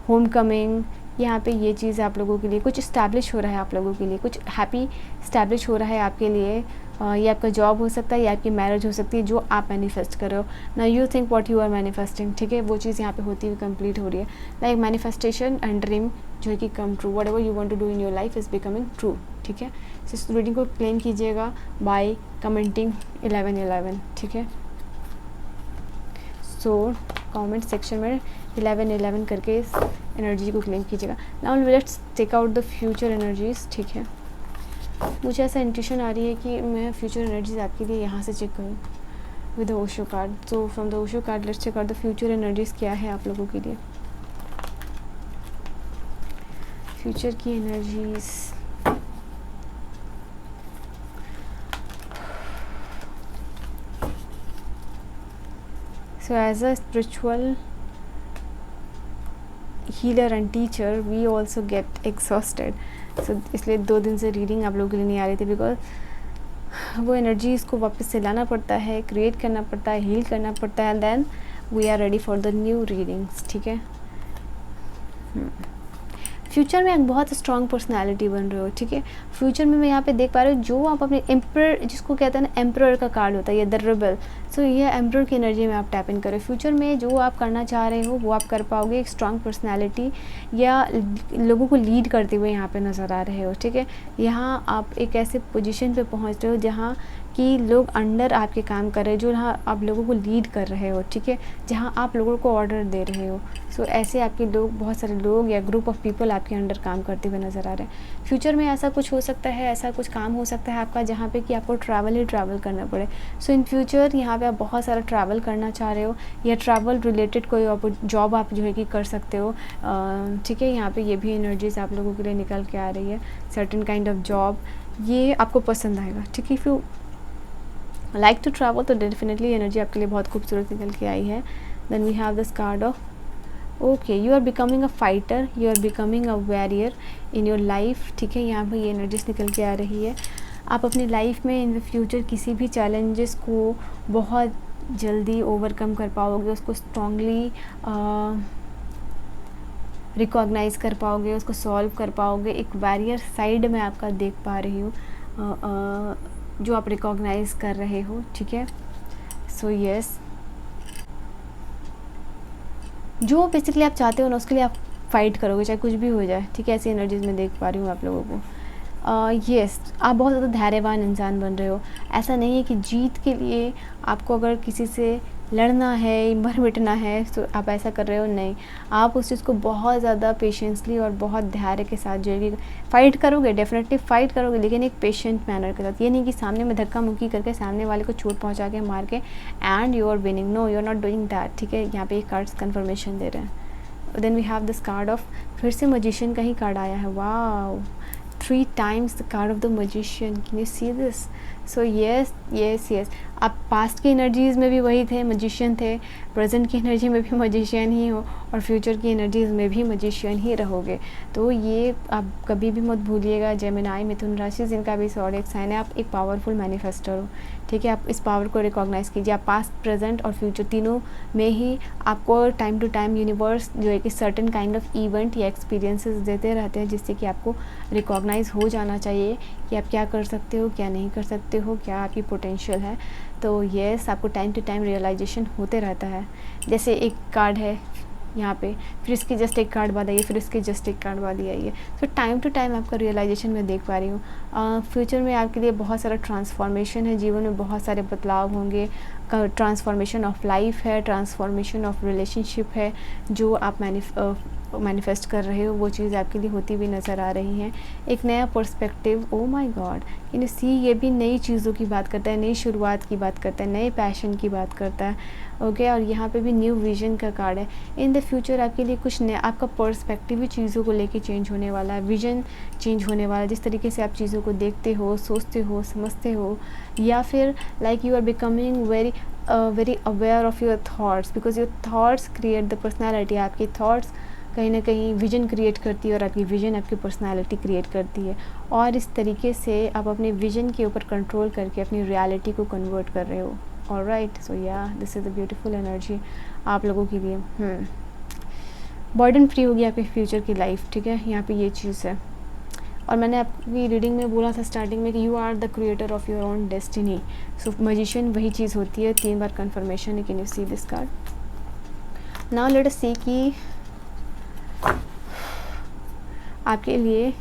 home coming. यहाँ पे ये चीज़ आप लोगों के लिए कुछ इस्टेब्लिश हो रहा है, आप लोगों के लिए कुछ हैप्पी इस्टेब्लिश हो रहा है आपके लिए। ये आपका जॉब हो सकता है, या आपकी मैरिज हो सकती है, जो आप मैनिफेस्ट कर रहे हो ना। You think what you are manifesting, ठीक है? वो चीज़ यहाँ पे होती हुई कंप्लीट हो रही है। लाइक मैनिफेस्टेशन एंड ड्रीम जो है कि come true, whatever you want to do in your life is becoming true, ठीक है? इस रीडिंग को क्लेम कीजिएगा बाय कमेंटिंग 1111, ठीक है? सो कमेंट सेक्शन में 1111 करके इस एनर्जी को क्लेम कीजिएगा। Now let's take out the future energies, ठीक है? मुझे ऐसा इंट्यूशन आ रही है कि मैं फ्यूचर एनर्जीज आपके लिए यहाँ से चेक करूँ with the Osho card. So from the Osho card let's check out the future energies क्या है आप लोगों के लिए। फ्यूचर की energies, so as a spiritual healer and teacher we also get exhausted, so इसलिए 2 दिन से रीडिंग आप लोगों के लिए नहीं आ रही थी, बिकॉज वो एनर्जी इसको वापस से लाना पड़ता है, क्रिएट करना पड़ता है, हील करना पड़ता है, and then we are ready for the new readings, ठीक है? फ्यूचर में एक बहुत स्ट्रॉन्ग पर्सनालिटी बन रहे हो, ठीक है? फ्यूचर में मैं यहाँ पे देख पा रही हूँ जो आप अपने एम्परर, जिसको कहते हैं ना एम्परर का कार्ड होता है, ये द रेबल। सो ये एम्परर की एनर्जी में आप टैप इन करो। फ्यूचर में जो आप करना चाह रहे हो वो आप कर पाओगे। एक स्ट्रॉन्ग पर्सनैलिटी या लोगों को लीड करते हुए यहाँ पे नज़र आ रहे हो, ठीक है? यहाँ आप एक ऐसे पोजीशन पे पहुँच रहे हो जहाँ कि लोग अंडर आपके काम कर रहे हैं, जो जहाँ आप लोगों को लीड कर रहे हो, ठीक है? जहाँ आप लोगों को ऑर्डर दे रहे हो। सो ऐसे आपके लोग, बहुत सारे लोग या ग्रुप ऑफ पीपल आपके अंडर काम करते हुए नज़र आ रहे हैं। फ्यूचर में ऐसा कुछ हो सकता है, ऐसा कुछ काम हो सकता है आपका जहाँ पे कि आपको ट्रैवल करना पड़े। सो इन फ्यूचर यहाँ पे आप बहुत सारा ट्रैवल करना चाह रहे हो, या ट्रैवल रिलेटेड कोई जॉब आप जो है कि कर सकते हो, ठीक है? यहाँ पे ये भी एनर्जीज आप लोगों के लिए निकल के आ रही है। सर्टेन काइंड ऑफ जॉब ये आपको पसंद आएगा, ठीक है? If you like to travel तो डेफिनेटली एनर्जी आपके लिए बहुत खूबसूरत निकल के आई है। Then we have this card of okay, you are becoming a fighter, you are becoming a warrior in your life, ठीक है? यहाँ पर ये एनर्जीज निकल के आ रही है। आप अपनी लाइफ में इन द फ्यूचर किसी भी चैलेंजेस को बहुत जल्दी ओवरकम कर पाओगे, उसको स्ट्रांगली रिकॉग्नाइज कर पाओगे, उसको सॉल्व कर पाओगे। एक वॉरियर साइड में आपका देख पा रही हूँ जो आप रिकॉग्नाइज़ कर रहे हो, ठीक है। सो यस, जो बेसिकली आप चाहते हो ना उसके लिए आप फाइट करोगे, चाहे कुछ भी हो जाए, ठीक है। ऐसी एनर्जीज में देख पा रही हूँ आप लोगों को। यस, आप बहुत ज़्यादा धैर्यवान इंसान बन रहे हो। ऐसा नहीं है कि जीत के लिए आपको अगर किसी से लड़ना है, मर मिटना है, तो आप ऐसा कर रहे हो, नहीं। आप उस चीज़ को बहुत ज़्यादा पेशेंसली और बहुत धैर्य के साथ जो है फ़ाइट करोगे, डेफिनेटली फ़ाइट करोगे, लेकिन एक पेशेंट मैनर के साथ। ये नहीं कि सामने में धक्का मुक्की करके सामने वाले को चोट पहुंचा के मार के and you are winning, no, you are not doing that, ठीक है। यहाँ पे एक कार्ड्स कन्फर्मेशन दे रहे हैं। Then we have this card of, फिर से मजिशियन का ही कार्ड आया है। Wow, 3 times the card of the magician. Can you see this? So yes, आप पास्ट की एनर्जीज़ में भी वही थे, मजिशियन थे, प्रेजेंट की एनर्जी में भी मजिशियन ही हो, और फ्यूचर की एनर्जीज़ में भी मजिशियन ही रहोगे। तो ये आप कभी भी मत भूलिएगा। जेमिनाई, मिथुन राशि, जिनका भी ज़ोडिएक साइन है, आप एक पावरफुल मैनिफेस्टर हो, ठीक है। आप इस पावर को रिकॉग्नाइज़ कीजिए। आप पास्ट, प्रेजेंट और फ्यूचर तीनों में ही आपको टाइम टू टाइम यूनिवर्स जो है कि सर्टेन काइंड ऑफ इवेंट या एक्सपीरियंसेस देते रहते हैं, जिससे कि आपको रिकॉग्नाइज़ हो जाना चाहिए कि आप क्या कर सकते हो, क्या नहीं कर सकते हो, क्या आपकी पोटेंशियल है। तो येस, आपको टाइम टू टाइम रियलाइजेशन होते रहता है। जैसे एक कार्ड है यहाँ पे, फिर इसकी जस्ट एक कार्ड बाद आइए, फिर इसकी जस्ट एक कार्ड बाद ही आइए। तो टाइम टू टाइम आपका रियलाइजेशन मैं देख पा रही हूँ। फ्यूचर में आपके लिए बहुत सारा ट्रांसफॉर्मेशन है, जीवन में बहुत सारे बदलाव होंगे। ट्रांसफॉर्मेशन ऑफ लाइफ है, ट्रांसफॉर्मेशन ऑफ रिलेशनशिप है, जो आप मैनिफेस्ट कर रहे हो, वो चीज़ आपके लिए होती हुई नज़र आ रही हैं। एक नया पर्सपेक्टिव, ओ माय गॉड, इन सी, ये भी नई चीज़ों की बात करता है, नई शुरुआत की बात करता है, नए पैशन की बात करता है, ओके। और यहाँ पे भी न्यू विजन का कार्ड है। इन द फ्यूचर आपके लिए कुछ नया, आपका पर्सपेक्टिव भी चीज़ों को लेके चेंज होने वाला है, विजन चेंज होने वाला है। जिस तरीके से आप चीज़ों को देखते हो, सोचते हो, समझते हो, या फिर like you are becoming very aware of your thoughts, because your thoughts create the personality. आपकी थाट्स कहीं ना कहीं विजन क्रिएट करती है, और आपकी विजन आपकी पर्सनालिटी क्रिएट करती है। और इस तरीके से आप अपने विजन के ऊपर कंट्रोल करके अपनी रियलिटी को कन्वर्ट कर रहे हो। ऑलराइट, सो या, this is a beautiful energy आप लोगों के लिए। बर्डन फ्री होगी आपके फ्यूचर की लाइफ, ठीक है। यहाँ पे ये चीज़ है। और मैंने आपकी रीडिंग में बोला था स्टार्टिंग में कि you are the creator of your own destiny. So magician वही चीज़ होती है। 3 बार कन्फर्मेशन है। Can you see this card? Now let us see कि आपके लिए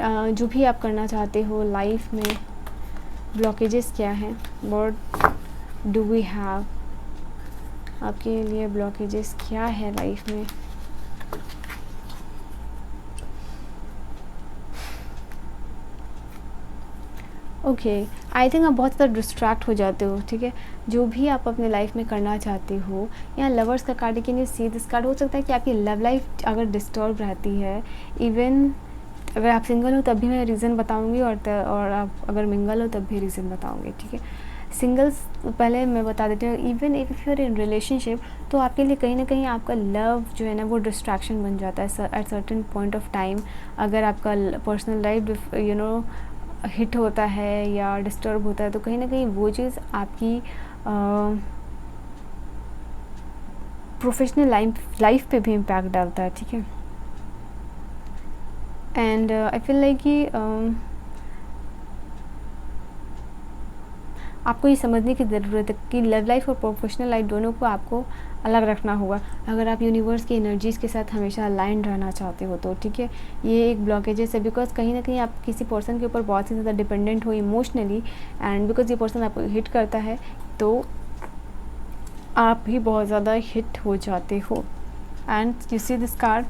जो भी आप करना चाहते हो लाइफ में, ब्लॉकेजेस क्या हैं, व्हाट डू वी हैव, आपके लिए ब्लॉकेजेस क्या है लाइफ में। ओके, आई थिंक आप बहुत ज़्यादा डिस्ट्रैक्ट हो जाते हो, ठीक है। जो भी आप अपने लाइफ में करना चाहते हो, यहाँ लवर्स का card, can you see this card? हो सकता है कि आपकी लव लाइफ अगर डिस्टर्ब रहती है, इवन अगर आप सिंगल हो तब भी मैं रीज़न बताऊंगी, और आप अगर मिंगल हो तब भी रीज़न बताऊंगी, ठीक है। सिंगल्स पहले मैं बता देती हूँ, even if you are in relationship, तो आपके लिए कहीं ना कहीं आपका लव जो है ना वो डिस्ट्रैक्शन बन जाता है at certain point of time. अगर आपका पर्सनल लाइफ हिट होता है या डिस्टर्ब होता है, तो कहीं ना कहीं वो चीज़ आपकी प्रोफेशनल लाइफ पे भी इम्पैक्ट डालता है, ठीक है। एंड आई फील लाइक कि आपको ये समझने की ज़रूरत है कि लव लाइफ और प्रोफेशनल लाइफ दोनों को आपको अलग रखना होगा, अगर आप यूनिवर्स की एनर्जीज़ के साथ हमेशा अलाइन रहना चाहते हो तो, ठीक है। ये एक ब्लॉकेजेस है, बिकॉज कहीं ना कहीं आप किसी पर्सन के ऊपर बहुत ही ज़्यादा डिपेंडेंट हो इमोशनली, एंड बिकॉज ये पर्सन आपको हिट करता है तो आप भी बहुत ज़्यादा हिट हो जाते हो। And you see this card,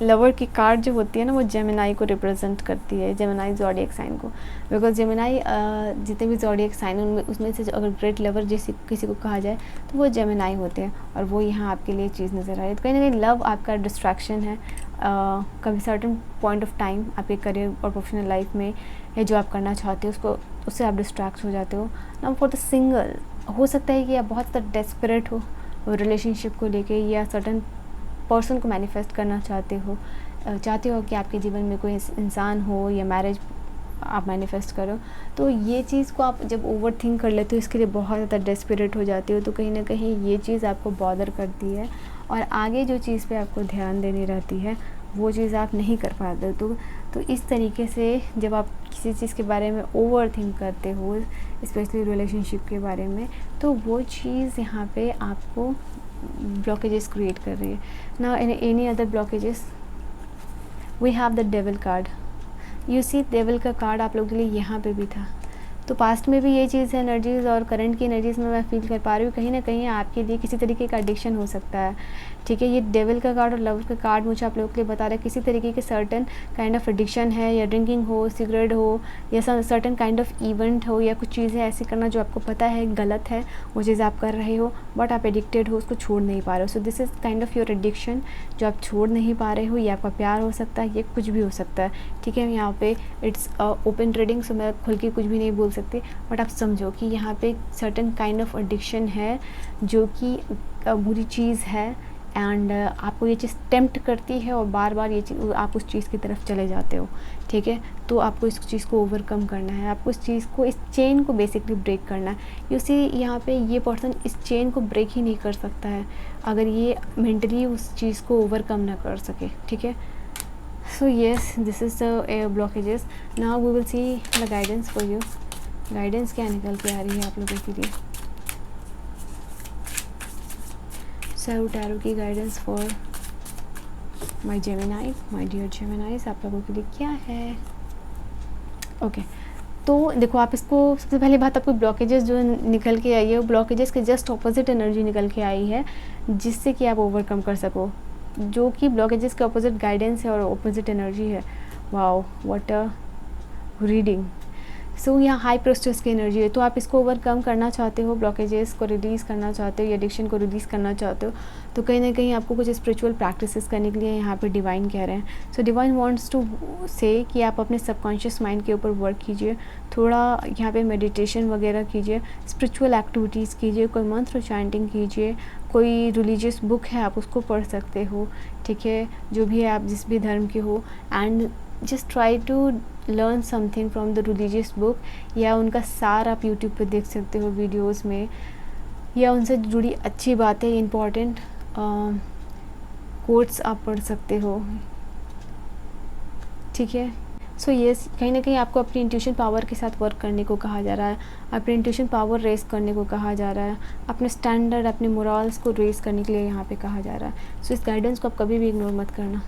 lover की कार्ड जो होती है ना वो जेमिनाई को रिप्रेजेंट करती है, जेमिनाई ज़ोडिएक साइन को, बिकॉज जेमिनाई जितने भी ज़ोडिएक साइन उनमें उसमें से अगर ग्रेट लवर जैसे किसी को कहा जाए तो वो जेमिनाई होते हैं, और वो यहाँ आपके लिए चीज़ नज़र आ रही है। तो कहीं ना कहीं लव आपका डिस्ट्रैक्शन है, कभी सर्टन पॉइंट ऑफ टाइम आपके करियर और प्रोफेशनल लाइफ में या जो आप करना चाहते हो उससे आप डिस्ट्रैक्ट हो जाते हो। नाउ फॉर द सिंगल, हो सकता है कि आप बहुत ज़्यादा डेस्परेट हो रिलेशनशिप को लेके, या सर्टन पर्सन को मैनिफेस्ट करना चाहते हो कि आपके जीवन में कोई इंसान हो या मैरिज आप मैनिफेस्ट करो, तो ये चीज़ को आप जब ओवर थिंक कर लेते हो, इसके लिए बहुत ज़्यादा डेस्परेट हो जाते हो, तो कहीं ना कहीं ये चीज़ आपको बॉदर करती है, और आगे जो चीज़ पे आपको ध्यान देनी रहती है वो चीज़ आप नहीं कर पाते हो। तो इस तरीके से जब आप किसी चीज़ के बारे में ओवर थिंक करते हो, स्पेशली रिलेशनशिप के बारे में, तो वो चीज़ यहाँ पे आपको ब्लॉकेजेस क्रिएट कर रही है ना। In any other blockages we have the devil card. You see devil का कार्ड आप लोगों के लिए यहाँ पे भी था। तो पास्ट में भी ये चीज़ है एनर्जीज़, और करंट की एनर्जीज़ में मैं फील कर पा रही हूँ कहीं ना कहीं आपके लिए किसी तरीके का एडिक्शन हो सकता है, ठीक है। ये डेविल का कार्ड और लव का कार्ड मुझे आप लोगों के लिए बता रहा है किसी तरीके के सर्टन काइंड ऑफ एडिक्शन है, या ड्रिंकिंग हो, सिगरेट हो, या सर्टन काइंड ऑफ इवेंट हो, या कुछ चीज़ें ऐसी करना जो आपको पता है गलत है, वो चीज़ आप कर रहे हो बट आप एडिक्टेड हो, उसको छोड़ नहीं पा रहे हो। So this is kind of your addiction जो आप छोड़ नहीं पा रहे हो। ये आपका प्यार हो सकता है, ये कुछ भी हो सकता है, ठीक है। यहाँ पे इट्स ओपन ट्रेडिंग, सो मैं खुल के कुछ भी नहीं बोल सकती, बट आप समझो कि यहाँ पे सर्टन काइंड ऑफ एडिक्शन है जो कि बुरी चीज़ है, एंड आपको ये चीज़ टेम्प्ट करती है और बार बार ये चीज़ आप उस चीज़ की तरफ चले जाते हो, ठीक है। तो आपको इस चीज़ को ओवरकम करना है, आपको इस चीज़ को, इस चेन को बेसिकली ब्रेक करना है। यू सी यहाँ पे ये पर्सन इस चेन को ब्रेक ही नहीं कर सकता है अगर ये मेंटली उस चीज़ को ओवरकम ना कर सके, ठीक है। So yes, this is the blockages. Now we will see the guidance for you. Guidance क्या निकल के आ रही है आप लोगों के लिए? टैरो की guidance for my Gemini, my dear Geminis, आप लोगों के लिए क्या है? ओके तो देखो, आप इसको, सबसे पहली बात, आपको ब्लॉकेजेस जो निकल के आई है वो ब्लॉकेजेस के जस्ट ऑपोजिट एनर्जी निकल के आई है जिससे कि आप ओवरकम कर सको, जो कि ब्लॉकेजेस के ऑपोजिट गाइडेंस है और ऑपोजिट एनर्जी है। Wow, what a reading. So यहाँ हाई प्रोस्टेस की एनर्जी है, तो आप इसको ओवरकम करना चाहते हो, ब्लॉकेजेस को रिलीज़ करना चाहते हो, या एडिक्शन को रिलीज़ करना चाहते हो, तो कहीं ना कहीं आपको कुछ स्पिरिचुअल प्रैक्टिसेस करने के लिए यहाँ पे डिवाइन कह रहे हैं। सो डिवाइन वांट्स टू से कि आप अपने सबकॉन्शियस माइंड के ऊपर वर्क कीजिए, थोड़ा यहाँ पे मेडिटेशन वगैरह कीजिए, स्पिरिचुअल एक्टिविटीज़ कीजिए, कोई मंत्र चैंटिंग कीजिए, कोई रिलीजियस बुक है आप उसको पढ़ सकते हो, ठीक है, जो भी है आप जिस भी धर्म के हो, and just try to learn something from the religious book, या उनका सार आप यूट्यूब पे देख सकते हो वीडियोस में, या उनसे जुड़ी अच्छी बातें, इम्पॉर्टेंट कोट्स आप पढ़ सकते हो, ठीक है। सो येस, कहीं ना कहीं आपको अपनी इंट्यूशन पावर के साथ वर्क करने को कहा जा रहा है, अपनी इंट्यूशन पावर रेस करने को कहा जा रहा है, अपने स्टैंडर्ड, अपने मोरल्स को रेस करने के लिए यहाँ पे कहा जा रहा है। सो इस गाइडेंस को आप कभी भी इग्नोर मत करना।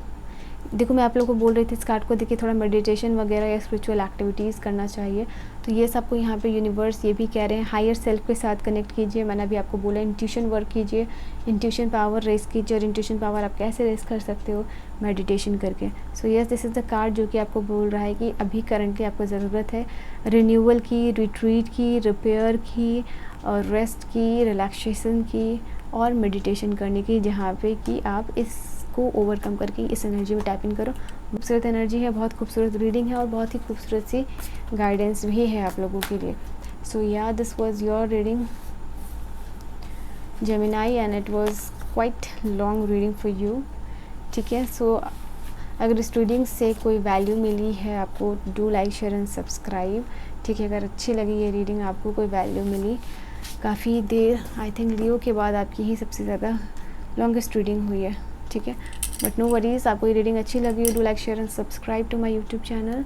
देखो, मैं आप लोगों को बोल रही थी इस कार्ड को देखिए, थोड़ा मेडिटेशन वगैरह या स्पिरिचुअल एक्टिविटीज़ करना चाहिए, तो ये सबको यहाँ पे यूनिवर्स ये भी कह रहे हैं, हायर सेल्फ के साथ कनेक्ट कीजिए। मैंने अभी आपको बोला इंट्यूशन वर्क कीजिए, इंट्यूशन पावर रेस कीजिए, और इंट्यूशन पावर आप कैसे रेस कर सकते हो? मेडिटेशन करके। So yes, this is the card जो कि आपको बोल रहा है कि अभी करंटली आपको ज़रूरत है रिन्यूअल की, रिट्रीट की, रिपेयर की, और रेस्ट की, रिलैक्सेशन की, और मेडिटेशन करने की, जहाँ पे कि आप इसको ओवरकम करके इस एनर्जी में टैप इन करो। खूबसूरत एनर्जी है, बहुत खूबसूरत रीडिंग है, और बहुत ही खूबसूरत सी गाइडेंस भी है आप लोगों के लिए। सो या, this was your reading Gemini, and it was quite long reading for you, ठीक है। सो अगर इस रीडिंग से कोई वैल्यू मिली है आपको, do like, share and subscribe, ठीक है। अगर अच्छी लगी ये रीडिंग, आपको कोई वैल्यू मिली, काफ़ी देर, आई थिंक लियो के बाद आपकी ही सबसे ज़्यादा लॉन्गेस्ट रीडिंग हुई है, ठीक है। बट नो वरीज़, आपको ये रीडिंग अच्छी लगी हो, do like, share and subscribe to my YouTube channel,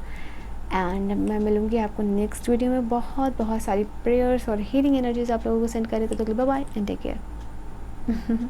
and मैं मिलूँगी आपको नेक्स्ट वीडियो में। बहुत बहुत सारी प्रेयर्स और हीलिंग एनर्जीज आप लोगों को सेंड करें, तो bye bye and take care.